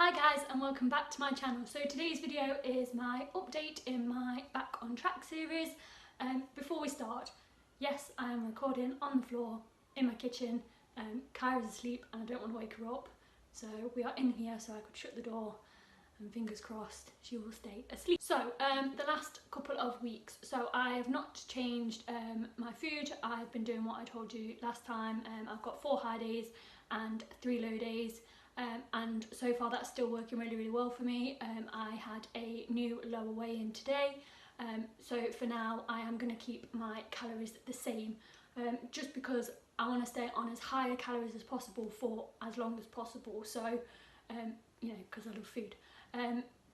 Hi guys and welcome back to my channel. So today's video is my update in my Back on Track series. Before we start, yes, I am recording on the floor in my kitchen. Kyra's asleep and I don't want to wake her up, so we are in here so I could shut the door and fingers crossed she will stay asleep. So the last couple of weeks, so I have not changed my food. I've been doing what I told you last time. I've got 4 high days and 3 low days. And so far that's still working really well for me. I had a new lower weigh-in today, so for now I am going to keep my calories the same, just because I want to stay on as high calories as possible for as long as possible, so you know, because I love food.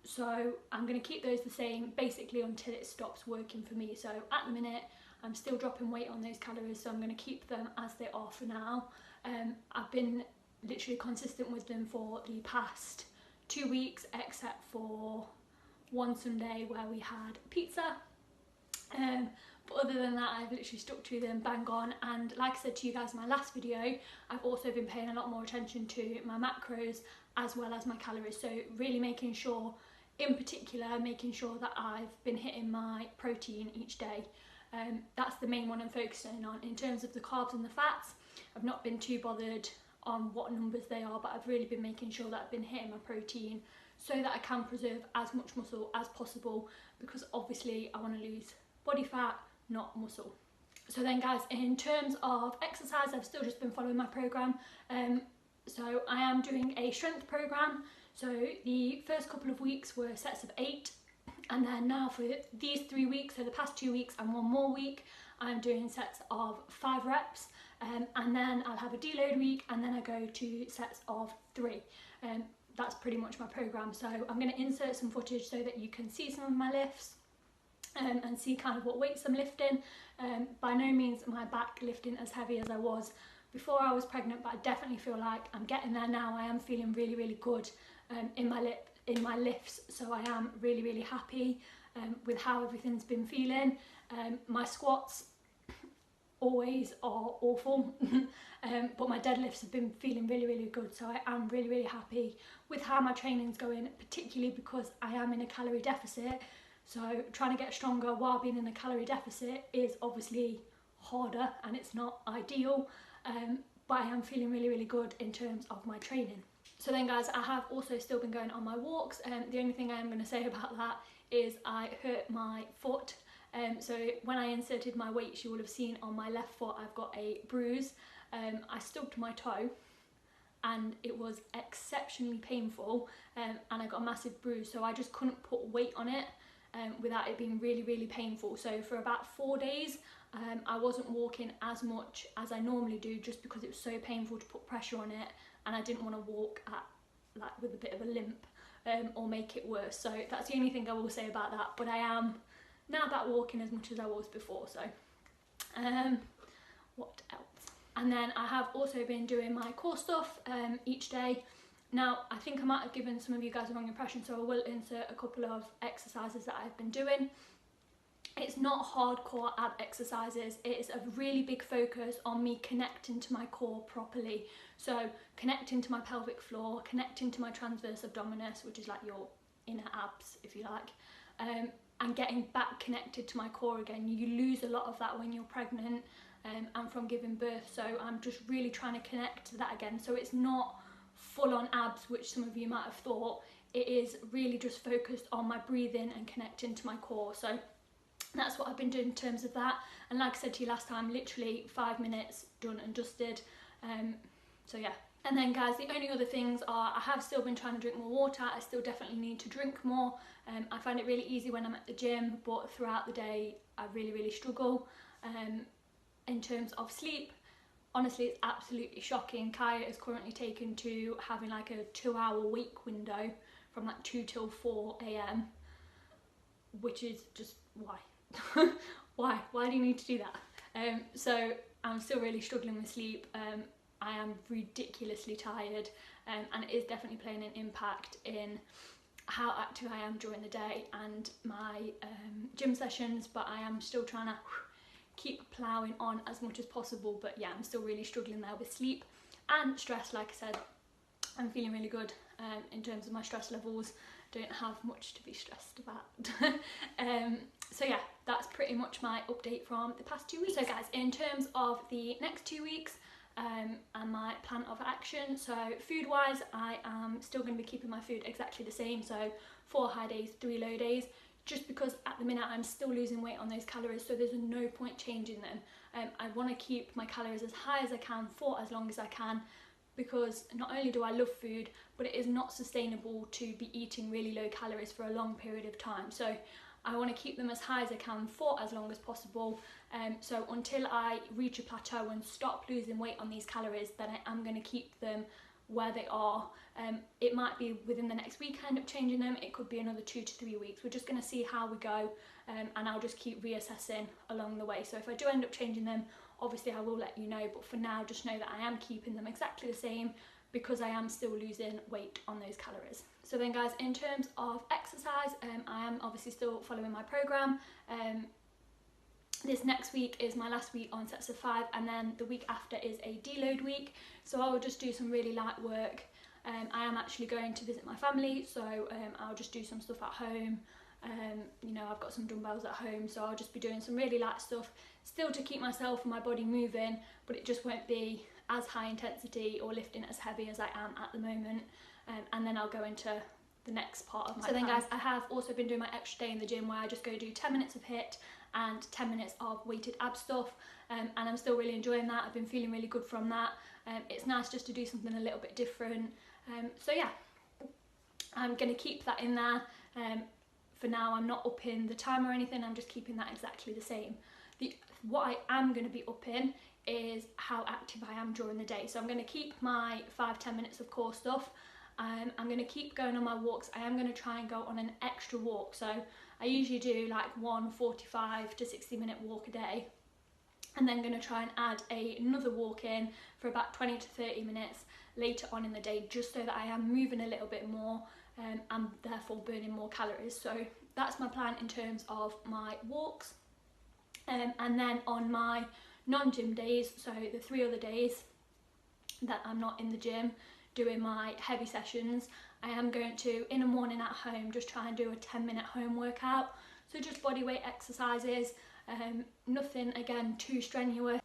So I'm going to keep those the same basically until it stops working for me. So at the minute I'm still dropping weight on those calories, so I'm going to keep them as they are for now. I've been literally consistent with them for the past 2 weeks, except for one Sunday where we had pizza. But other than that, I've literally stuck to them bang on. And like I said to you guys in my last video, I've also been paying a lot more attention to my macros as well as my calories. So really making sure, in particular, making sure that I've been hitting my protein each day. That's the main one I'm focusing on. In terms of the carbs and the fats, I've not been too bothered on what numbers they are, but I've really been making sure that I've been hitting my protein so that I can preserve as much muscle as possible, because obviously I want to lose body fat, not muscle. So then guys, in terms of exercise, I've still just been following my program. So I am doing a strength program. So the first couple of weeks were sets of 8, and then now for these 3 weeks, so the past 2 weeks and one more week, I'm doing sets of 5 reps. And then I'll have a deload week, and then I go to sets of 3. That's pretty much my program. So I'm going to insert some footage so that you can see some of my lifts and see kind of what weights I'm lifting. By no means am I back lifting as heavy as I was before I was pregnant, but I definitely feel like I'm getting there now. I am feeling really good in my lifts, so I am really happy with how everything's been feeling. My squats always are awful, but my deadlifts have been feeling really good, so I am really happy with how my training's going, particularly because I am in a calorie deficit. So trying to get stronger while being in a calorie deficit is obviously harder and it's not ideal, but I am feeling really good in terms of my training. So then guys, I have also still been going on my walks, and the only thing I am going to say about that is I hurt my foot. So when I inserted my weights, you will have seen on my left foot I've got a bruise. I stubbed my toe and it was exceptionally painful, and I got a massive bruise, so I just couldn't put weight on it without it being really painful. So for about 4 days I wasn't walking as much as I normally do, just because it was so painful to put pressure on it, and I didn't want to walk with a bit of a limp or make it worse. So that's the only thing I will say about that, but I am now back walking as much as I was before. So what else? And then I have also been doing my core stuff each day. Now I think I might have given some of you guys a wrong impression, so I will insert a couple of exercises that I've been doing. It's not hardcore ab exercises, it's a really big focus on me connecting to my core properly. So connecting to my pelvic floor, connecting to my transverse abdominis, which is like your inner abs if you like, and getting back connected to my core again. You lose a lot of that when you're pregnant and from giving birth, so I'm just really trying to connect to that again. So it's not full on abs, which some of you might have thought. It is really just focused on my breathing and connecting to my core. So that's what I've been doing in terms of that, and like I said to you last time, literally 5 minutes done and dusted. So yeah. And then guys, the only other things are, I have still been trying to drink more water. I still definitely need to drink more. I find it really easy when I'm at the gym, but throughout the day I really struggle. In terms of sleep, honestly it's absolutely shocking. Kaya is currently taken to having like a 2-hour wake window from like 2 till 4 AM, which is just why? Why do you need to do that? So I'm still really struggling with sleep. I am ridiculously tired, and it is definitely playing an impact in how active I am during the day and my gym sessions, but I am still trying to keep ploughing on as much as possible. But yeah, I'm still really struggling there with sleep and stress. Like I said, I'm feeling really good in terms of my stress levels. Don't have much to be stressed about. So yeah, that's pretty much my update from the past 2 weeks. So guys, in terms of the next 2 weeks and my plan of action, so food wise, I am still going to be keeping my food exactly the same, so 4 high days, 3 low days, just because at the minute I'm still losing weight on those calories, so there's no point changing them. I want to keep my calories as high as I can for as long as I can, because not only do I love food, but it is not sustainable to be eating really low calories for a long period of time. So I want to keep them as high as I can for as long as possible. So until I reach a plateau and stop losing weight on these calories, then I am going to keep them where they are. It might be within the next week I end up changing them. It could be another 2 to 3 weeks. We're just going to see how we go, and I'll just keep reassessing along the way. So if I do end up changing them, obviously I will let you know, but for now just know that I am keeping them exactly the same, because I am still losing weight on those calories. So then guys, in terms of exercise, I am obviously still following my programme. This next week is my last week on sets of 5, and then the week after is a deload week, so I will just do some really light work. I am actually going to visit my family, so I'll just do some stuff at home. You know, I've got some dumbbells at home, so I'll just be doing some really light stuff, still to keep myself and my body moving, but it just won't be as high intensity or lifting as heavy as I am at the moment. And then I'll go into the next part of my plan. Then guys, I have also been doing my extra day in the gym, where I just go do 10 minutes of HIIT and 10 minutes of weighted ab stuff, and I'm still really enjoying that. I've been feeling really good from that. It's nice just to do something a little bit different. So yeah, I'm going to keep that in there. For now, I'm not upping the time or anything, I'm just keeping that exactly the same. What I am going to be upping is how active I am during the day. So I'm going to keep my 5-10 minutes of core stuff. I'm going to keep going on my walks. I am going to try and go on an extra walk. So I usually do like one 45 to 60 minute walk a day, and then going to try and add another walk in for about 20 to 30 minutes later on in the day, just so that I am moving a little bit more, and therefore burning more calories. So that's my plan in terms of my walks. And then on my non-gym days, so the 3 other days that I'm not in the gym doing my heavy sessions, I am going to, in the morning at home, just try and do a 10-minute home workout. So just body weight exercises, nothing again too strenuous.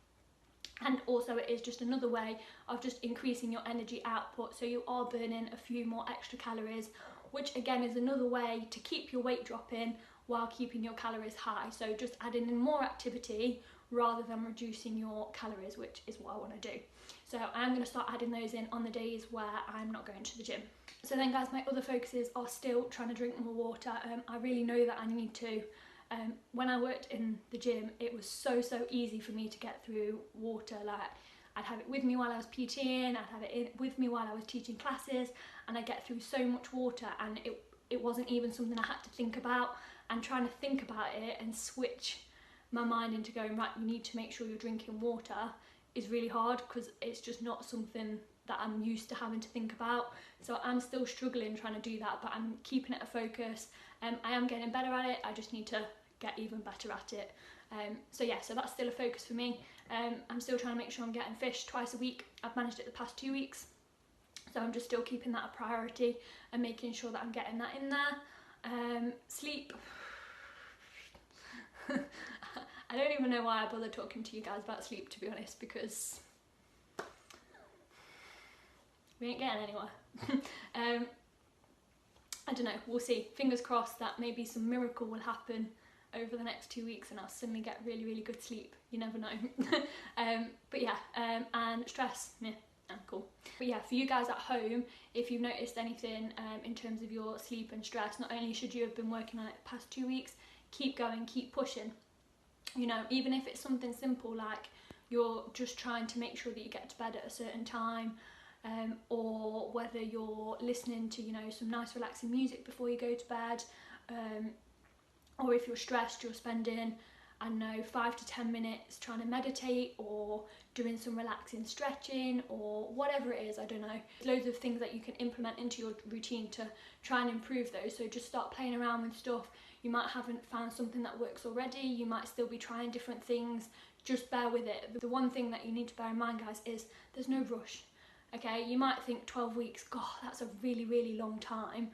And also it is just another way of just increasing your energy output, so you are burning a few more extra calories, which again is another way to keep your weight dropping while keeping your calories high. So just adding in more activity rather than reducing your calories, which is what I want to do. So I'm going to start adding those in on the days where I'm not going to the gym. So then guys, my other focuses are still trying to drink more water. I really know that I need to. When I worked in the gym, it was so easy for me to get through water. Like, I'd have it with me while I was PTing, I'd have it with me while I was teaching classes, and I'd get through so much water, and it wasn't even something I had to think about. And trying to think about it and switch my mind into going, right, you need to make sure you're drinking water, is really hard, because it's just not something that I'm used to having to think about. So I'm still struggling trying to do that, but I'm keeping it a focus. I am getting better at it, I just need to get even better at it. So yeah, so that's still a focus for me. I'm still trying to make sure I'm getting fish twice a week. I've managed it the past 2 weeks, so I'm just still keeping that a priority and making sure that I'm getting that in there. Sleep. I don't even know why I bother talking to you guys about sleep, to be honest, because we ain't getting anywhere. I don't know, we'll see. Fingers crossed that maybe some miracle will happen over the next 2 weeks and I'll suddenly get really good sleep. You never know. But yeah, and stress, yeah, cool. But yeah, for you guys at home, if you've noticed anything in terms of your sleep and stress, not only should you have been working on it the past 2 weeks, keep going, keep pushing. You know, even if it's something simple like you're just trying to make sure that you get to bed at a certain time, or whether you're listening to, you know, some nice relaxing music before you go to bed, or if you're stressed, you're spending, I don't know, 5 to 10 minutes trying to meditate or doing some relaxing stretching or whatever it is, I don't know. There's loads of things that you can implement into your routine to try and improve those. So just start playing around with stuff. You might haven't found something that works already, you might still be trying different things. Just bear with it. The one thing that you need to bear in mind, guys, is there's no rush. Okay, you might think 12 weeks, God, that's a really, really long time,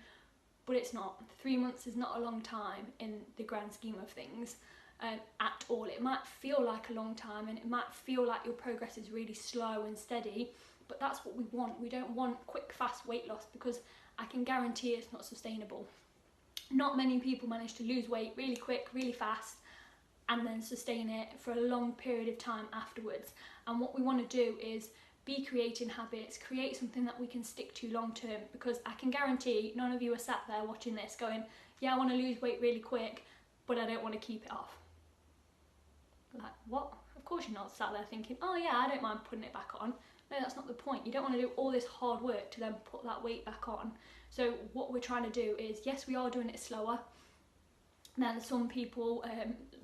but it's not. 3 months is not a long time in the grand scheme of things at all. It might feel like a long time, and it might feel like your progress is really slow and steady, but that's what we want. We don't want quick, fast weight loss, because I can guarantee it's not sustainable. Not many people manage to lose weight really quick, really fast, and then sustain it for a long period of time afterwards. And what we want to do is be creating habits, create something that we can stick to long term, because I can guarantee none of you are sat there watching this going, yeah, I want to lose weight really quick, but I don't want to keep it off. Like, what? Of course you're not sat there thinking, oh yeah, I don't mind putting it back on. No, that's not the point. You don't want to do all this hard work to then put that weight back on. So what we're trying to do is, yes, we are doing it slower than some people,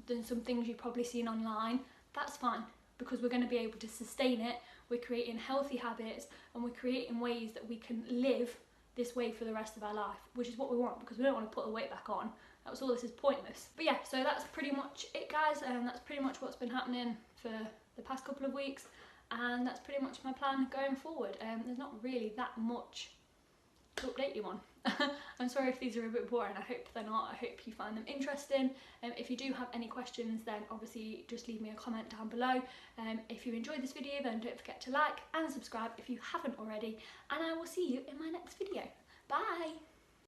than some things you've probably seen online. That's fine, because we're going to be able to sustain it. We're creating healthy habits, and we're creating ways that we can live this way for the rest of our life, which is what we want, because we don't want to put the weight back on. That was all, this is pointless. But yeah, so that's pretty much it, guys. That's pretty much what's been happening for the past couple of weeks, and that's pretty much my plan going forward. There's not really that much to update you on. I'm sorry if these are a bit boring. I hope they're not. I hope you find them interesting. If you do have any questions, then obviously just leave me a comment down below. If you enjoyed this video, then don't forget to like and subscribe if you haven't already, and I will see you in my next video. Bye!